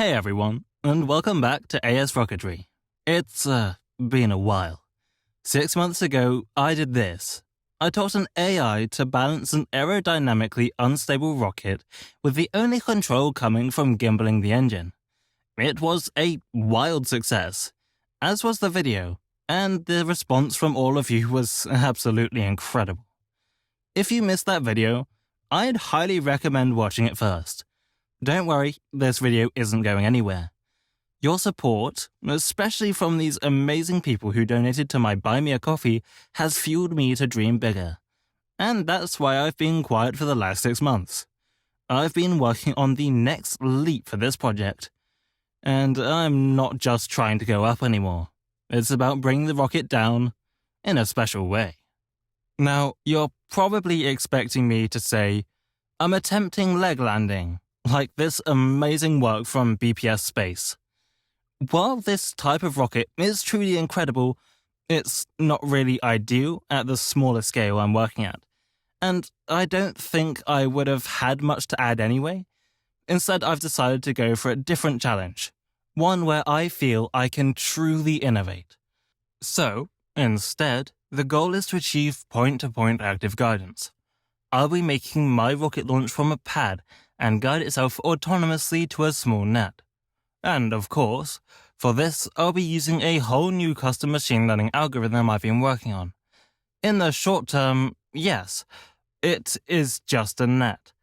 Hey everyone, and welcome back to AS Rocketry. It's, been a while. 6 months ago, I did this. I taught an AI to balance an aerodynamically unstable rocket with the only control coming from gimbaling the engine. It was a wild success, as was the video, and the response from all of you was absolutely incredible. If you missed that video, I'd highly recommend watching it first. Don't worry, this video isn't going anywhere. Your support, especially from these amazing people who donated to my Buy Me a Coffee, has fueled me to dream bigger. And that's why I've been quiet for the last 6 months. I've been working on the next leap for this project. And I'm not just trying to go up anymore. It's about bringing the rocket down in a special way. Now, you're probably expecting me to say, I'm attempting leg landing, like this amazing work from bps.space. While this type of rocket is truly incredible, it's not really ideal at the smaller scale I'm working at. And I don't think I would have had much to add anyway. Instead, I've decided to go for a different challenge, one where I feel I can truly innovate. So, instead, the goal is to achieve point-to-point active guidance. I'll be making my rocket launch from a pad and guide itself autonomously to a small net. And of course, for this, I'll be using a whole new custom machine learning algorithm I've been working on. In the short term, yes, it is just a net.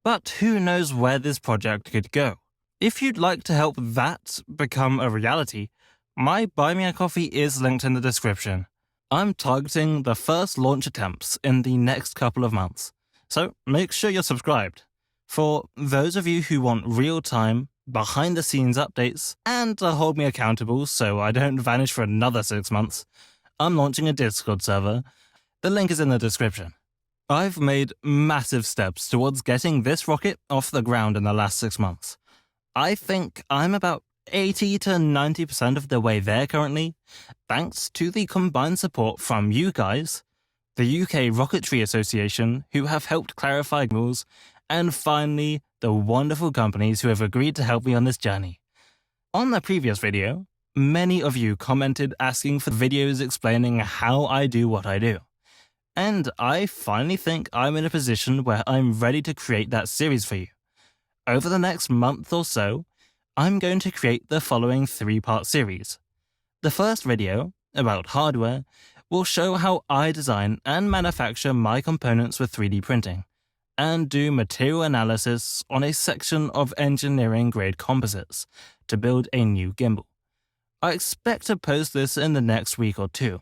But who knows where this project could go? If you'd like to help that become a reality, my Buy Me a Coffee is linked in the description. I'm targeting the first launch attempts in the next couple of months, so make sure you're subscribed. For those of you who want real-time, behind-the-scenes updates and to hold me accountable so I don't vanish for another 6 months, I'm launching a Discord server. The link is in the description. I've made massive steps towards getting this rocket off the ground in the last 6 months. I think I'm about 80 to 90% of the way there currently, thanks to the combined support from you guys, the UK Rocketry Association, who have helped clarify rules, and finally, the wonderful companies who have agreed to help me on this journey. On the previous video, many of you commented asking for videos explaining how I do what I do. And I finally think I'm in a position where I'm ready to create that series for you. Over the next month or so, I'm going to create the following 3-part series. The first video, about hardware, will show how I design and manufacture my components with 3D printing, and do material analysis on a section of engineering-grade composites to build a new gimbal. I expect to post this in the next week or 2.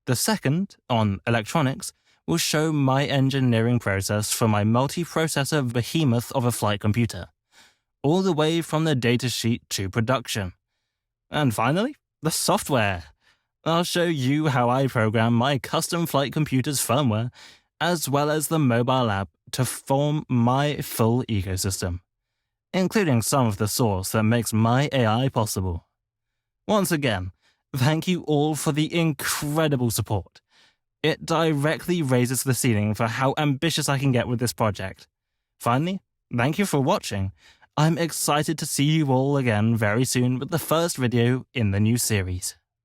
The second, on electronics, will show my engineering process for my multi-processor behemoth of a flight computer, all the way from the datasheet to production. And finally, the software. I'll show you how I program my custom flight computer's firmware, as well as the mobile app to form my full ecosystem, including some of the source that makes my AI possible. Once again, thank you all for the incredible support. It directly raises the ceiling for how ambitious I can get with this project. Finally, thank you for watching. I'm excited to see you all again very soon with the first video in the new series.